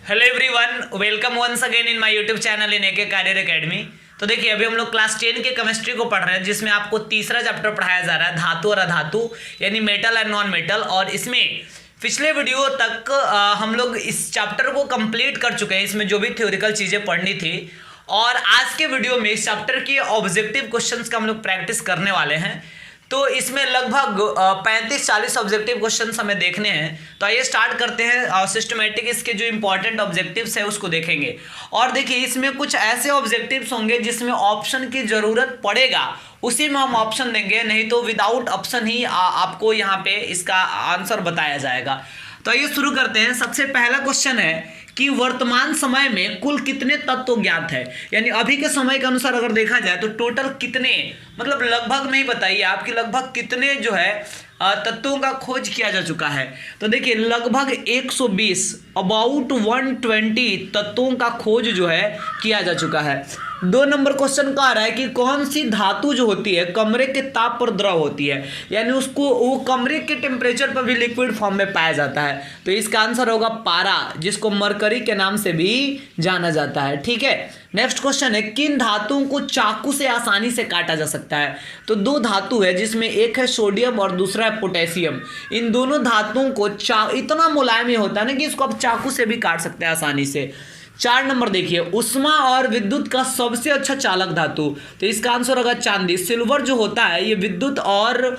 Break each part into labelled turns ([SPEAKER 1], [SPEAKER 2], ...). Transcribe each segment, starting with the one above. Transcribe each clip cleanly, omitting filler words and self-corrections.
[SPEAKER 1] Hello everyone, welcome once again in my YouTube channel in AK career academy. तो देखिए, अभी हम लोग क्लास 10 के केमिस्ट्री को पढ़ रहे हैं, जिसमें आपको तीसरा चैप्टर पढ़ाया जा रहा है धातु और अधातु, यानी मेटल एंड नॉन मेटल। और इसमें पिछले वीडियो तक हम लोग इस चैप्टर को कंप्लीट कर चुके हैं, इसमें जो भी थ्योरिकल चीज़ें पढ़नी थी। और आज के वीडियो में इस चैप्टर के ऑब्जेक्टिव क्वेश्चंस का हम लोग प्रैक्टिस करने वाले हैं। तो इसमें लगभग 35-40 ऑब्जेक्टिव क्वेश्चंस हमें देखने हैं। तो आइए स्टार्ट करते हैं। सिस्टमेटिक इसके जो इंपॉर्टेंट ऑब्जेक्टिव्स है उसको देखेंगे। और देखिए, इसमें कुछ ऐसे ऑब्जेक्टिव्स होंगे जिसमें ऑप्शन की ज़रूरत पड़ेगा, उसी में हम ऑप्शन देंगे, नहीं तो विदाउट ऑप्शन ही आपको यहाँ पे इसका आंसर बताया जाएगा। तो आइए शुरू करते हैं। सबसे पहला क्वेश्चन है कि वर्तमान समय में कुल कितने तत्व ज्ञात है, यानी अभी के समय के अनुसार अगर देखा जाए तो टोटल कितने, मतलब लगभग में ही बताइए आपकी लगभग कितने जो है तत्वों का खोज किया जा चुका है। तो देखिए, लगभग 120 अबाउट 120 तत्वों का खोज जो है किया जा चुका है। 2 नंबर क्वेश्चन का आ रहा है कि कौन सी धातु जो होती है कमरे के ताप पर द्रव होती है, यानी उसको वो कमरे के टेम्परेचर पर भी लिक्विड फॉर्म में पाया जाता है। तो इसका आंसर होगा पारा, जिसको मरकरी के नाम से भी जाना जाता है। ठीक है, नेक्स्ट क्वेश्चन है किन धातुओं को चाकू से आसानी से काटा जा सकता है। तो 2 धातु है, जिसमें एक है सोडियम और दूसरा है पोटेशियम। इन दोनों धातुओं को इतना मुलायम होता है ना कि इसको आप चाकू से भी काट सकते हैं आसानी से। 4 नंबर देखिए, उष्मा और विद्युत का सबसे अच्छा चालक धातु। तो इसका आंसर होगा चांदी। सिल्वर जो होता है ये विद्युत और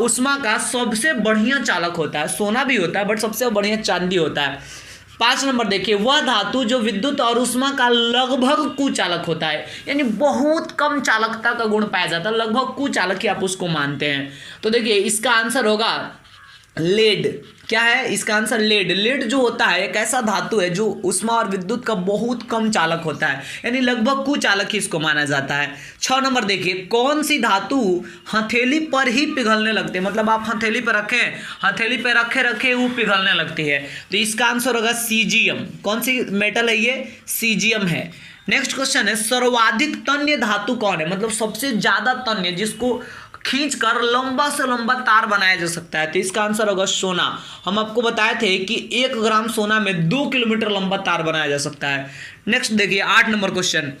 [SPEAKER 1] उष्मा का सबसे बढ़िया चालक होता है। सोना भी होता है बट सबसे बढ़िया चांदी होता है। 5 नंबर देखिए, वह धातु जो विद्युत और उष्मा का लगभग कुचालक होता है, यानी बहुत कम चालकता का गुण पाया जाता है, लगभग कुचालक ही आप उसको मानते हैं। तो देखिए, इसका आंसर होगा लेड। क्या है इसका आंसर? लेड। लेड जो होता है एक ऐसा धातु है जो उष्मा और विद्युत का बहुत कम चालक होता है, यानी लगभग कुचालक ही इसको माना जाता है। 6 नंबर देखिए, कौन सी धातु हथेली पर ही पिघलने लगती है, मतलब आप हथेली पर रखें, हथेली पर रखे रखे वो पिघलने लगती है। तो इसका आंसर होगा सीजियम। कौन सी मेटल है ये? सीजियम है। नेक्स्ट क्वेश्चन है सर्वाधिक तन्य धातु कौन है, मतलब सबसे ज्यादा तन्य, जिसको खींचकर लंबा से लंबा तार बनाया जा सकता है। तो इसका आंसर होगा सोना। हम आपको बताए थे कि 1 ग्राम सोना में 2 किलोमीटर लंबा तार बनाया जा सकता है। नेक्स्ट देखिए, 8 नंबर क्वेश्चन,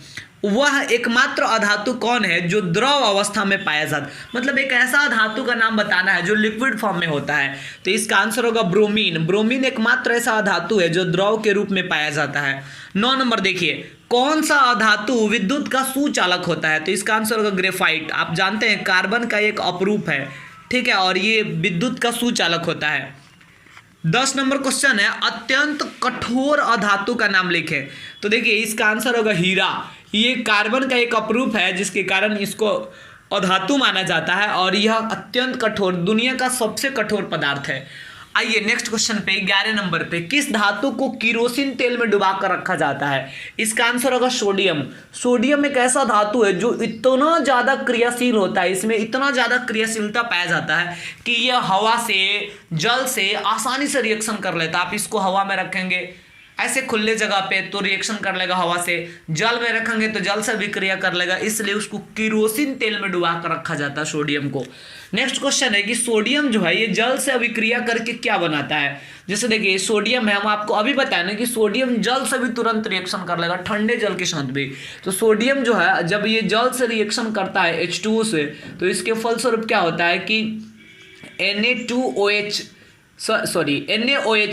[SPEAKER 1] वह एकमात्र अधातु कौन है जो द्रव अवस्था में पाया जाता, मतलब एक ऐसा धातु का नाम बताना है जो लिक्विड फॉर्म में होता है। तो इसका आंसर होगा ब्रोमीन। ब्रोमीन एकमात्र ऐसा धातु है जो द्रव के रूप में पाया जाता है। 9 नंबर देखिए, कौन सा धातु विद्युत का सुचालक होता है। तो इसका आंसर होगा ग्रेफाइट। आप जानते हैं कार्बन का एक अपरूप है, ठीक है, और ये विद्युत का सुचालक होता है। 10 नंबर क्वेश्चन है अत्यंत कठोर अधातु का नाम लिखें। तो देखिए, इसका आंसर होगा हीरा। ये कार्बन का एक अपरूप है जिसके कारण इसको अधातु माना जाता है, और यह अत्यंत कठोर, दुनिया का सबसे कठोर पदार्थ है। आइए नेक्स्ट क्वेश्चन पे 11 नंबर पे, किस धातु को किरोसिन तेल में डुबा कर रखा जाता है। इसका आंसर होगा सोडियम। सोडियम एक ऐसा धातु है जो इतना ज़्यादा क्रियाशील होता है, इसमें इतना ज़्यादा क्रियाशीलता पाया जाता है कि यह हवा से, जल से आसानी से रिएक्शन कर लेता है। आप इसको हवा में रखेंगे ऐसे खुले जगह पे तो रिएक्शन कर लेगा हवा से, जल में रखेंगे तो जल से भी क्रिया कर लेगा, इसलिए उसको किरोसिन तेल में डुबा कर रखा जाता है सोडियम को। नेक्स्ट क्वेश्चन है कि सोडियम जो है ये जल से अभिक्रिया करके क्या बनाता है। जैसे देखिए, सोडियम है, हम आपको अभी बताया ना कि सोडियम जल से भी तुरंत रिएक्शन कर लेगा, ठंडे जल के साथ भी। तो सोडियम जो है जब ये जल से रिएक्शन करता है H2O से, तो इसके फलस्वरूप क्या होता है कि NaOH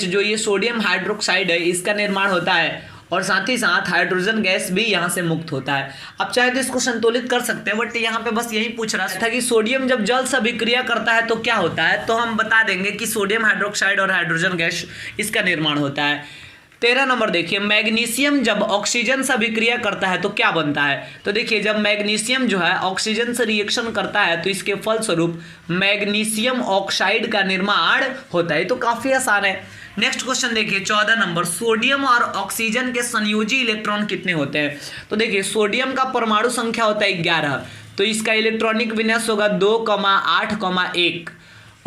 [SPEAKER 1] जो ये सोडियम हाइड्रोक्साइड है इसका निर्माण होता है, और साथ ही साथ हाइड्रोजन गैस भी यहाँ से मुक्त होता है। आप चाहे तो इसको संतुलित कर सकते हैं, बट यहाँ पे बस यही पूछ रहा था कि सोडियम जब जल से अभिक्रिया करता है तो क्या होता है। तो हम बता देंगे कि सोडियम हाइड्रोक्साइड और हाइड्रोजन गैस इसका निर्माण होता है। 13 नंबर देखिए, मैग्नीशियम जब ऑक्सीजन से अभिक्रिया करता है तो क्या बनता है। तो देखिए, जब मैग्नीशियम जो है ऑक्सीजन से रिएक्शन करता है तो इसके फलस्वरूप मैग्नीशियम ऑक्साइड का निर्माण होता है। तो काफी आसान है। नेक्स्ट क्वेश्चन देखिए 14 नंबर, सोडियम और ऑक्सीजन के संयोजी इलेक्ट्रॉन कितने होते हैं। तो देखिए, सोडियम का परमाणु संख्या होता है 11, तो इसका इलेक्ट्रॉनिक विन्यास होगा 2,8,1।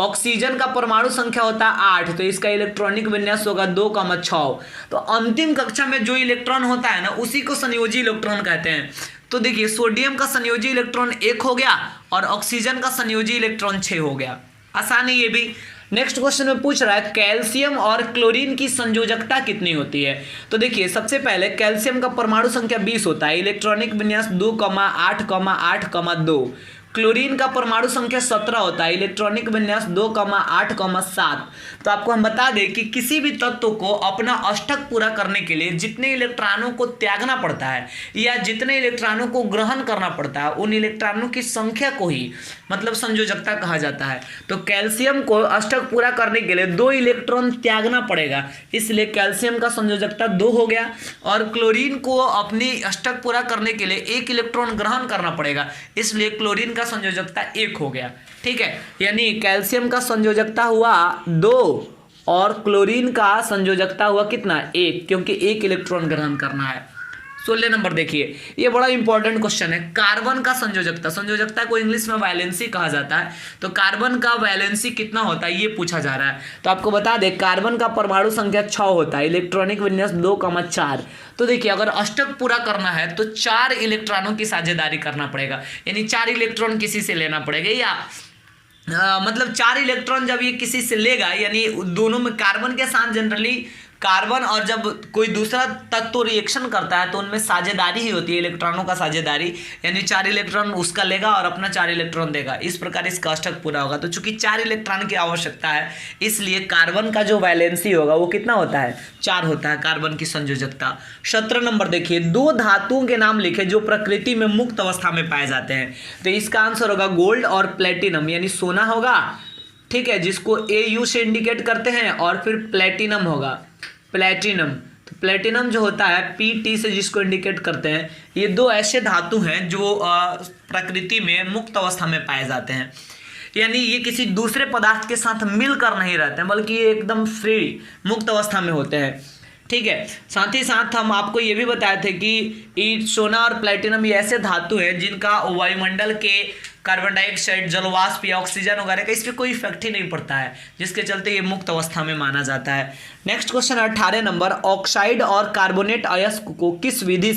[SPEAKER 1] ऑक्सीजन का परमाणु संख्या होता है 8, तो इसका इलेक्ट्रॉनिक विन्यास होगा 2,6। तो अंतिम कक्षा में जो इलेक्ट्रॉन होता है ना उसी को संयोजी इलेक्ट्रॉन कहते हैं। तो देखिए, सोडियम का संयोजी इलेक्ट्रॉन 1 हो गया और ऑक्सीजन का संयोजी इलेक्ट्रॉन 6 हो गया। आसान है ये भी। नेक्स्ट क्वेश्चन में पूछ रहा है कैल्शियम और क्लोरीन की संयोजकता कितनी होती है। तो देखिए सबसे पहले कैल्शियम का परमाणु संख्या 20 होता है, इलेक्ट्रॉनिक विन्यास 2,8,8,2। क्लोरीन का परमाणु संख्या 17 होता है, इलेक्ट्रॉनिक विन्यास 2,8,7। तो आपको हम बता दें कि किसी भी तत्व को अपना अष्टक पूरा करने के लिए जितने इलेक्ट्रॉनों को त्यागना पड़ता है या जितने इलेक्ट्रॉनों को ग्रहण करना पड़ता है उन इलेक्ट्रॉनों की संख्या को ही मतलब संयोजकता कहा जाता है। तो कैल्शियम को अष्टक पूरा करने के लिए 2 इलेक्ट्रॉन त्यागना पड़ेगा, इसलिए कैल्शियम का संयोजकता 2 हो गया। और क्लोरीन को अपनी अष्टक पूरा करने के लिए 1 इलेक्ट्रॉन ग्रहण करना पड़ेगा, इसलिए क्लोरीन का संयोजकता 1 हो गया। ठीक है, यानी कैल्शियम का संयोजकता हुआ 2 और क्लोरीन का संयोजकता हुआ कितना 1, क्योंकि 1 इलेक्ट्रॉन ग्रहण करना है। 16 नंबर देखिए, ये बड़ा इंपॉर्टेंट क्वेश्चन है। कार्बन का संयोजकता को इंग्लिश में वैलेंसी कहा जाता है। तो कार्बन का वैलेंसी कितना होता है ये पूछा जा रहा है। तो आपको बता दें कार्बन का परमाणु संख्या 6 होता है, इलेक्ट्रॉनिक विन्यास 2,4। तो देखिए अगर अष्टक पूरा करना है तो 4 इलेक्ट्रॉनों की साझेदारी करना पड़ेगा, यानी 4 इलेक्ट्रॉन किसी से लेना पड़ेगा या मतलब 4 इलेक्ट्रॉन जब ये किसी से लेगा, यानी दोनों में कार्बन के साथ जनरली कार्बन और जब कोई दूसरा तत्व रिएक्शन करता है तो उनमें साझेदारी ही होती है, इलेक्ट्रॉनों का साझेदारी, यानी 4 इलेक्ट्रॉन उसका लेगा और अपना 4 इलेक्ट्रॉन देगा। इस प्रकार इसका अष्टक पूरा होगा। तो चूंकि 4 इलेक्ट्रॉन की आवश्यकता है इसलिए कार्बन का जो वैलेंसी होगा वो कितना होता है 4 होता है कार्बन की संयोजकता। 17 नंबर देखिए, 2 धातुओं के नाम लिखे जो प्रकृति में मुक्त अवस्था में पाए जाते हैं। तो इसका आंसर होगा गोल्ड और प्लेटिनम, यानी सोना होगा, ठीक है, जिसको AU से इंडिकेट करते हैं, और फिर प्लेटिनम होगा, प्लेटिनम। तो प्लेटिनम जो होता है PT से जिसको इंडिकेट करते हैं। ये 2 ऐसे धातु हैं जो प्रकृति में मुक्त अवस्था में पाए जाते हैं, यानी ये किसी दूसरे पदार्थ के साथ मिलकर नहीं रहते हैं बल्कि ये एकदम फ्री मुक्त अवस्था में होते हैं। ठीक है, साथ ही साथ हम आपको ये भी बताए थे कि सोना और प्लेटिनम ये ऐसे धातु हैं जिनका वायुमंडल के कार्बन डाइऑक्साइड, जलवाष्प या ऑक्सीजन वगैरह का इस पर कोई इफेक्ट ही नहीं पड़ता है, जिसके चलते ये मुक्त अवस्था में माना जाता है। नेक्स्ट क्वेश्चन 18 नंबर, ऑक्साइड और कार्बोनेट अयस्क को किस विधि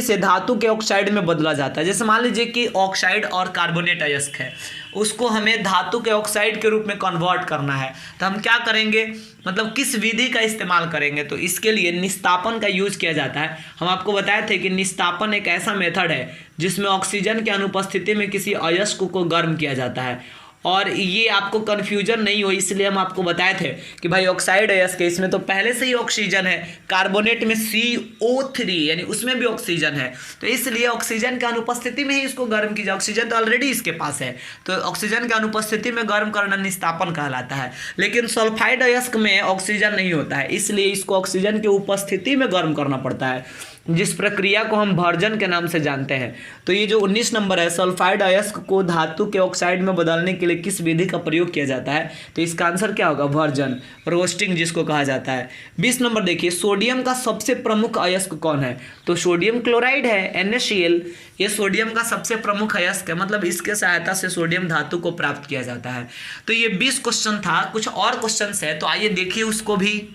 [SPEAKER 1] से धातु के ऑक्साइड में बदला जाता है। जैसे मान लीजिए कि ऑक्साइड और कार्बोनेट अयस्क है, उसको हमें धातु के ऑक्साइड के रूप में कन्वर्ट करना है, तो हम क्या करेंगे, मतलब किस विधि का इस्तेमाल करेंगे। तो इसके लिए निस्तापन का यूज किया जाता है। हम आपको बताए थे कि निस्तापन एक ऐसा मेथड है जिसमें ऑक्सीजन की अनुपस्थिति में किसी अयस्क को गर्म किया जाता है। और ये आपको कन्फ्यूजन नहीं हो इसलिए हम आपको बताए थे कि भाई ऑक्साइड अयस्क है, इसमें तो पहले से ही ऑक्सीजन है, कार्बोनेट में CO3 यानी उसमें भी ऑक्सीजन है, तो इसलिए ऑक्सीजन की अनुपस्थिति में ही इसको गर्म कीजिए। ऑक्सीजन तो ऑलरेडी इसके पास है, तो ऑक्सीजन की अनुपस्थिति में गर्म करना निस्तापन कहलाता है। लेकिन सल्फाइड अयस्क में ऑक्सीजन नहीं होता है, इसलिए इसको ऑक्सीजन की उपस्थिति में गर्म करना पड़ता है, जिस प्रक्रिया को हम भर्जन के नाम से जानते हैं। तो ये जो 19 नंबर है, सल्फाइड अयस्क को धातु के ऑक्साइड में बदलने के लिए किस विधि का प्रयोग किया जाता है। तो इसका आंसर क्या होगा, भर्जन, रोस्टिंग जिसको कहा जाता है। 20 नंबर देखिए, सोडियम का सबसे प्रमुख अयस्क कौन है। तो सोडियम क्लोराइड है, NaCl, ये सोडियम का सबसे प्रमुख अयस्क है, मतलब इसके सहायता से सोडियम धातु को प्राप्त किया जाता है। तो ये 20 क्वेश्चन था, कुछ और क्वेश्चन है तो आइए देखिए उसको भी।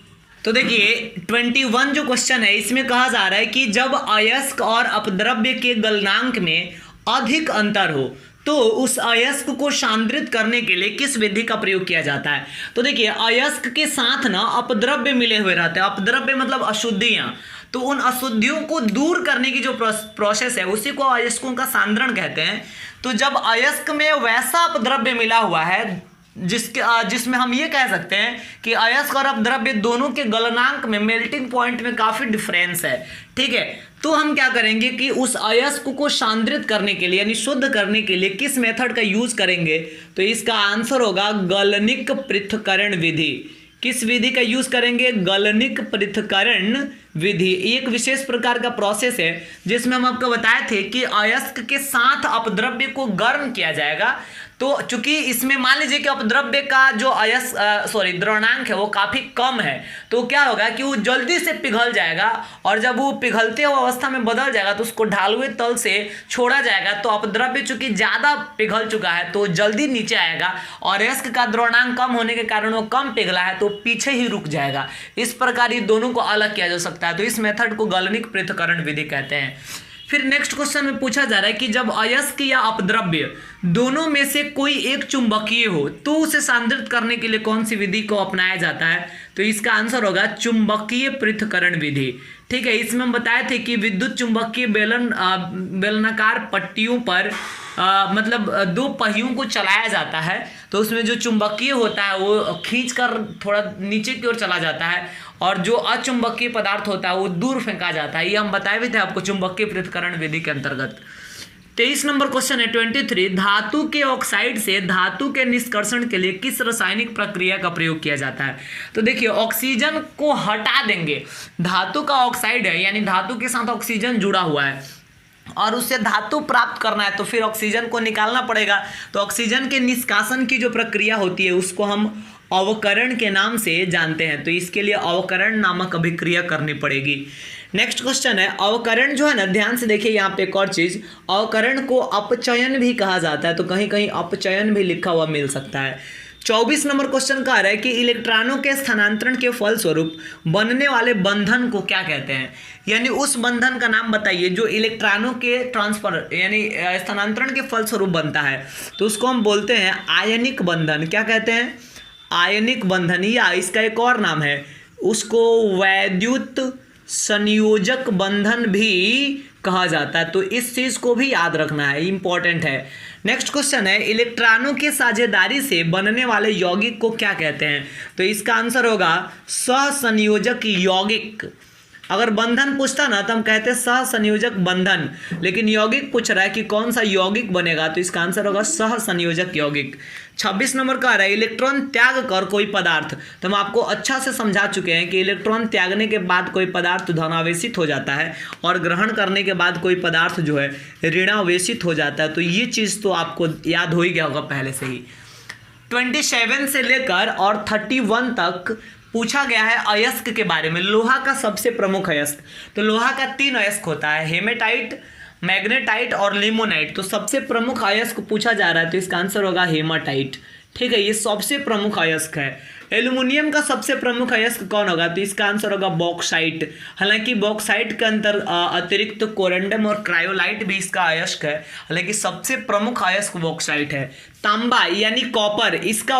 [SPEAKER 1] तो देखिए 21 जो क्वेश्चन है इसमें कहा जा रहा है कि जब अयस्क और अपद्रव्य के गलनांक में अधिक अंतर हो तो उस अयस्क को सांद्रित करने के लिए किस विधि का प्रयोग किया जाता है। तो देखिए अयस्क के साथ ना अपद्रव्य मिले हुए रहते हैं, अपद्रव्य मतलब अशुद्धियां, तो उन अशुद्धियों को दूर करने की जो प्रोसेस है उसी को अयस्कों का सांद्रण कहते हैं। तो जब अयस्क में वैसा अपद्रव्य मिला हुआ है जिसमें हम ये कह सकते हैं कि अयस्क और अपद्रव्य दोनों के गलनांक में, मेल्टिंग पॉइंट में काफी डिफरेंस है, ठीक है, तो हम क्या करेंगे कि उस अयस्क को सांद्रित करने के लिए यानी शुद्ध करने के लिए किस मेथड का यूज करेंगे। तो इसका आंसर होगा गलनिक पृथक्करण विधि। किस विधि का यूज करेंगे, गलनिक पृथक्करण विधि। एक विशेष प्रकार का प्रोसेस है जिसमें हम आपको बताए थे कि अयस्क के साथ अपद्रव्य को गर्म किया जाएगा। तो चूंकि इसमें मान लीजिए कि अपद्रव्य का जो द्रवणांक है वो काफी कम है, तो क्या होगा कि वो जल्दी से पिघल जाएगा, और जब वो पिघलते हुए अवस्था में बदल जाएगा तो उसको ढालुए तल से छोड़ा जाएगा। तो अपद्रव्य चूंकि ज्यादा पिघल चुका है तो जल्दी नीचे आएगा, और अयस्क का द्रवणांक कम होने के कारण वो कम पिघला है तो पीछे ही रुक जाएगा। इस प्रकार ये दोनों को अलग किया जा सकता है, तो इस मेथड को गलनिक पृथक्करण विधि कहते हैं। फिर नेक्स्ट क्वेश्चन में पूछा जा रहा है कि जब अयस्क या अपद्रव्य दोनों में से कोई एक चुंबकीय हो तो उसे सांद्रित करने के लिए कौन सी विधि को अपनाया जाता है? तो इसका आंसर होगा चुंबकीय पृथक्करण विधि। ठीक है, इसमें हम बताए थे कि विद्युत चुंबकीय बेलनाकार पट्टियों पर मतलब दो पहियों को चलाया जाता है, तो उसमें जो चुंबकीय होता है वो खींचकर थोड़ा नीचे की ओर चला जाता है और जो अचुंबकीय पदार्थ होता है वो दूर फेंका जाता है। ये हम बताए भी थे आपको चुंबकीय पृथक्करण विधि के अंतर्गत। 23 नंबर क्वेश्चन है 23, धातु के ऑक्साइड से धातु के निष्कर्षण के लिए किस रासायनिक प्रक्रिया का प्रयोग किया जाता है? तो देखिए, ऑक्सीजन को हटा देंगे, धातु का ऑक्साइड है यानी धातु के साथ ऑक्सीजन जुड़ा हुआ है और उससे धातु प्राप्त करना है तो फिर ऑक्सीजन को निकालना पड़ेगा। तो ऑक्सीजन के निष्कासन की जो प्रक्रिया होती है उसको हम अवकरण के नाम से जानते हैं, तो इसके लिए अवकरण नामक अभिक्रिया करनी पड़ेगी। नेक्स्ट क्वेश्चन है, अवकरण जो है ना, ध्यान से देखिए यहाँ पे एक और चीज, अवकरण को अपचयन भी कहा जाता है, तो कहीं कहीं अपचयन भी लिखा हुआ मिल सकता है। 24 नंबर क्वेश्चन का आ रहा है कि इलेक्ट्रॉनों के स्थानांतरण के फलस्वरूप बनने वाले बंधन को क्या कहते हैं? यानी उस बंधन का नाम बताइए जो इलेक्ट्रॉनों के ट्रांसफर यानी स्थानांतरण के फलस्वरूप बनता है, तो उसको हम बोलते हैं आयनिक बंधन। क्या कहते हैं? आयनिक बंधन, या इसका एक और नाम है, उसको वैद्युत संयोजक बंधन भी कहा जाता है। तो इस चीज को भी याद रखना है, इंपॉर्टेंट है। नेक्स्ट क्वेश्चन है, इलेक्ट्रॉनों के साझेदारी से बनने वाले यौगिक को क्या कहते हैं? तो इसका आंसर होगा सहसंयोजक यौगिक। अगर बंधन पूछता ना तो हम कहते हैं सहसंयोजक बंधन, लेकिन यौगिक पूछ रहा है कि कौन सा यौगिक बनेगा, तो इसका आंसर होगा सहसंयोजक यौगिक। 26 नंबर का आ रहा है, इलेक्ट्रॉन त्याग कर कोई पदार्थ, तो हम आपको अच्छा से समझा चुके हैं कि इलेक्ट्रॉन त्यागने के बाद कोई पदार्थ धनावेशित हो जाता है और ग्रहण करने के बाद कोई पदार्थ जो है ऋणावेशित हो जाता है। तो ये चीज़ तो आपको याद हो ही गया होगा पहले से ही। 27 से लेकर और 31 तक पूछा गया है अयस्क के बारे में। लोहा का सबसे प्रमुख अयस्क, तो लोहा का 3 अयस्क होता है, हेमेटाइट, मैग्नेटाइट और लिमोनाइट। तो सबसे प्रमुख अयस्क पूछा जा रहा है तो इसका आंसर होगा हेमाटाइट। ठीक है, ये सबसे प्रमुख अयस्क है। एल्युमिनियम का सबसे प्रमुख अयस्क कौन होगा? तो इसका आंसर होगा बॉक्साइट। हालांकि बॉक्साइट के अंतर अतिरिक्त कोरंडम और क्रायोलाइट भी इसका अयस्क है, हालांकि सबसे प्रमुख अयस्क बॉक्साइट है। तांबा यानी कॉपर, इसका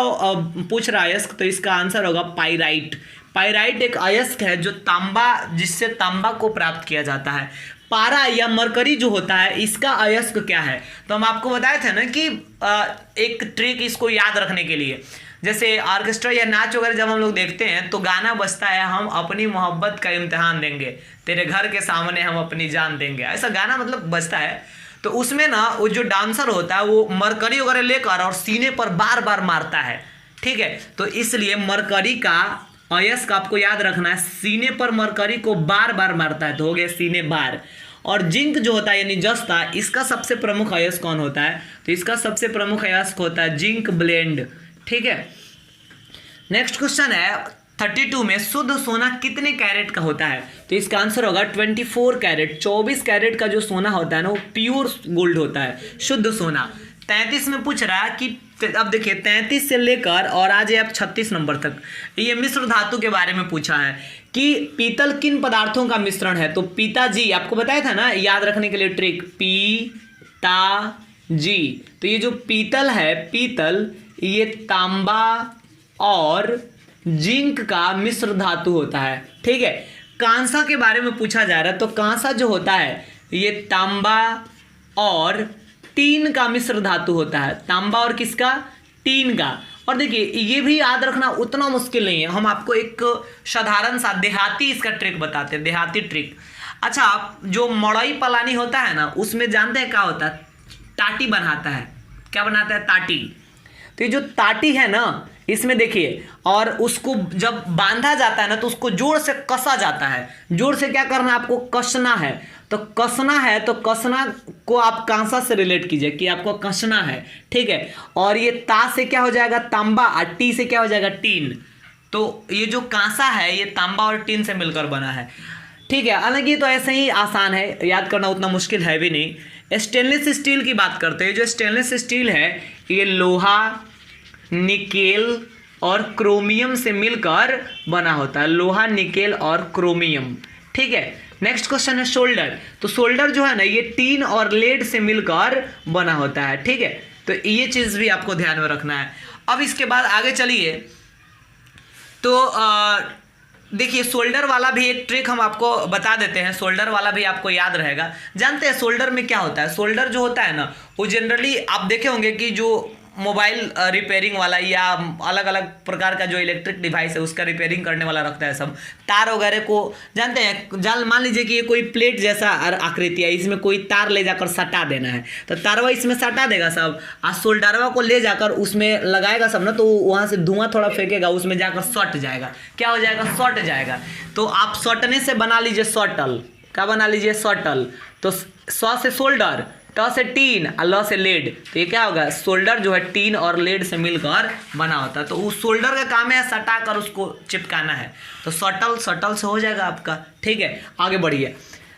[SPEAKER 1] पूछ रहा अयस्क, तो इसका आंसर होगा पाइराइट। पाइराइट एक अयस्क है जो तांबा, जिससे तांबा को प्राप्त किया जाता है। पारा या मरकरी जो होता है इसका अयस्क क्या है? तो हम आपको बताए थे ना कि एक ट्रिक इसको याद रखने के लिए, जैसे ऑर्केस्ट्रा या नाच वगैरह जब हम लोग देखते हैं तो गाना बजता है, हम अपनी मोहब्बत का इम्तिहान देंगे, तेरे घर के सामने हम अपनी जान देंगे, ऐसा गाना मतलब बजता है। तो उसमें ना वो जो डांसर होता है वो मरकरी वगैरह लेकर और सीने पर बार बार मारता है। ठीक है, तो इसलिए मरकरी का अयस्क आपको याद रखना है, सीने पर मरकरी को बार बार मारता है, तो हो गया सीने बार। और जिंक जो होता है यानी जस्ता, इसका सबसे प्रमुख अयस्क कौन होता है? तो इसका सबसे प्रमुख अयस्क होता है जिंक ब्लेंड। ठीक है, नेक्स्ट क्वेश्चन है 32 में शुद्ध सोना कितने कैरेट का होता है? तो इसका आंसर होगा 24 कैरेट। 24 कैरेट का जो सोना होता है ना वो प्योर गोल्ड होता है, शुद्ध सोना। 33 में पूछ रहा है कि, अब देखिए 33 से लेकर और आज आप 36 नंबर तक ये मिश्र धातु के बारे में पूछा है कि पीतल किन पदार्थों का मिश्रण है? तो पिताजी, आपको बताया था ना याद रखने के लिए ट्रिक, पी-ता-जी। तो ये जो पीतल है, पीतल ये तांबा और जिंक का मिश्र धातु होता है। ठीक है, कांसा के बारे में पूछा जा रहा है, तो कांसा जो होता है ये तांबा और टीन का मिश्र धातु होता है। तांबा और किसका? टीन का। और देखिए ये भी याद रखना उतना मुश्किल नहीं है, हम आपको एक साधारण सा देहाती इसका ट्रिक बताते हैं, देहाती ट्रिक। अच्छा, जो मड़ई पलानी होता है ना, उसमें जानते हैं क्या होता है? टाटी बनाता है। क्या बनाता है? टाटी। तो ये जो टाटी है ना, इसमें देखिए, और उसको जब बांधा जाता है ना तो उसको जोर से कसा जाता है। जोर से क्या करना है? आपको कसना है। तो कसना है, तो कसना को आप कांसा से रिलेट कीजिए कि आपको कसना है। ठीक है, और ये ता से क्या हो जाएगा? तांबा, और टी से क्या हो जाएगा? टीन। तो ये जो कांसा है ये तांबा और टीन से मिलकर बना है। ठीक है, हालांकि तो ऐसे ही आसान है, याद करना उतना मुश्किल है भी नहीं। स्टेनलेस स्टील की बात करते हैं। जो स्टेनलेस स्टील है ये लोहा, निकेल और क्रोमियम से मिलकर बना होता है। लोहा, निकेल और क्रोमियम। ठीक है, नेक्स्ट क्वेश्चन है सोल्डर। तो सोल्डर जो है ना ये टीन और लेड से मिलकर बना होता है, ठीक है। तो ये चीज भी आपको ध्यान में रखना है। अब इसके बाद आगे चलिए, तो देखिए सोल्डर वाला भी एक ट्रिक हम आपको बता देते हैं, सोल्डर वाला भी आपको याद रहेगा। जानते हैं सोल्डर में क्या होता है? सोल्डर जो होता है ना वो जनरली आप देखे होंगे कि जो मोबाइल रिपेयरिंग वाला या अलग अलग प्रकार का जो इलेक्ट्रिक डिवाइस है उसका रिपेयरिंग करने वाला रखता है सब, तार वगैरह को जानते हैं। जान मान लीजिए कि ये कोई प्लेट जैसा आकृति है, इसमें कोई तार ले जाकर सटा देना है, तो तारवा इसमें सटा देगा सब, और सोल्डरवा को ले जाकर उसमें लगाएगा सब ना, तो वहाँ से धुआं थोड़ा फेंकेगा, उसमें जाकर सट जाएगा। क्या हो जाएगा? सट जाएगा। तो आप सटने से बना लीजिए सटल। क्या बना लीजिए? सटल। तो सौ से सोल्डर, ट से टीन और ल से लेड, तो ये क्या होगा? सोल्डर जो है टीन और लेड से मिलकर बना होता है। तो उस सोल्डर का काम है सटा कर उसको चिपकाना है, तो सटल सटल से हो जाएगा आपका, ठीक है। आगे बढ़िए।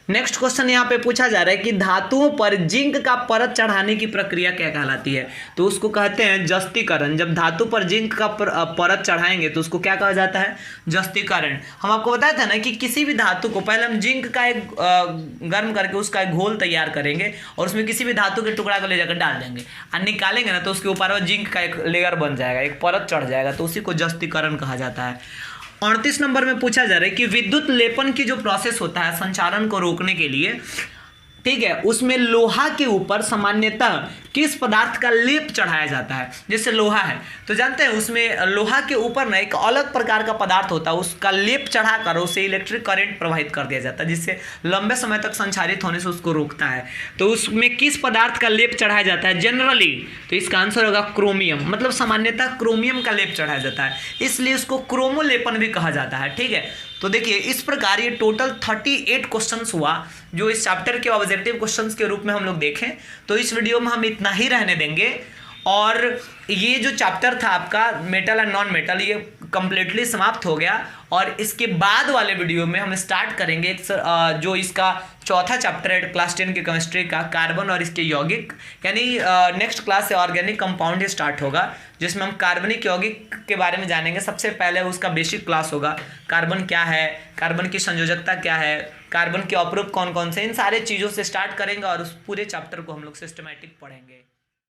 [SPEAKER 1] नेक्स्ट क्वेश्चन यहाँ पे पूछा जा रहा है कि धातुओं पर जिंक का परत चढ़ाने की प्रक्रिया क्या कहलाती है? तो उसको कहते हैं जस्तीकरण। जब धातु पर जिंक का परत चढ़ाएंगे तो उसको क्या कहा जाता है? जस्तीकरण। हम आपको बताया था ना कि किसी भी धातु को पहले हम जिंक का एक गर्म करके उसका एक घोल तैयार करेंगे और उसमें किसी भी धातु के टुकड़ा को ले जाकर डाल देंगे और निकालेंगे ना, तो उसके ऊपर वो जिंक का एक लेयर बन जाएगा, एक परत चढ़ जाएगा, तो उसी को जस्तीकरण कहा जाता है। 38 नंबर में पूछा जा रहा है कि विद्युत लेपन की जो प्रोसेस होता है संचारण को रोकने के लिए, ठीक है, उसमें लोहा के ऊपर सामान्यतः किस पदार्थ का लेप चढ़ाया जाता है? जैसे लोहा है तो जानते हैं उसमें लोहा के ऊपर ना एक अलग प्रकार का पदार्थ होता है, उसका लेप चढ़ाकर उसे इलेक्ट्रिक करंट प्रवाहित कर दिया जाता है, जिससे लंबे समय तक संचारित होने से उसको रोकता है। तो उसमें किस पदार्थ का लेप चढ़ाया जाता है जनरली? तो इसका आंसर होगा क्रोमियम। मतलब सामान्यतः क्रोमियम का लेप चढ़ाया जाता है, इसलिए उसको क्रोमोलेपन भी कहा जाता है, ठीक है। तो देखिए इस प्रकार ये टोटल 38 क्वेश्चंस हुआ जो इस चैप्टर के ऑब्जेक्टिव क्वेश्चंस के रूप में हम लोग देखें। तो इस वीडियो में हम इतना ही रहने देंगे, और ये जो चैप्टर था आपका मेटल एंड नॉन मेटल ये कंप्लीटली समाप्त हो गया। और इसके बाद वाले वीडियो में हम स्टार्ट करेंगे जो इसका चौथा चैप्टर है क्लास 10 की केमिस्ट्री का, कार्बन और इसके यौगिक, यानी नेक्स्ट क्लास से ऑर्गेनिक कंपाउंड ही स्टार्ट होगा, जिसमें हम कार्बनिक यौगिक के बारे में जानेंगे। सबसे पहले उसका बेसिक क्लास होगा, कार्बन क्या है, कार्बन की संयोजकता क्या है, कार्बन के अपरूप कौन कौन से, इन सारे चीज़ों से स्टार्ट करेंगे और उस पूरे चैप्टर को हम लोग सिस्टमैटिक पढ़ेंगे।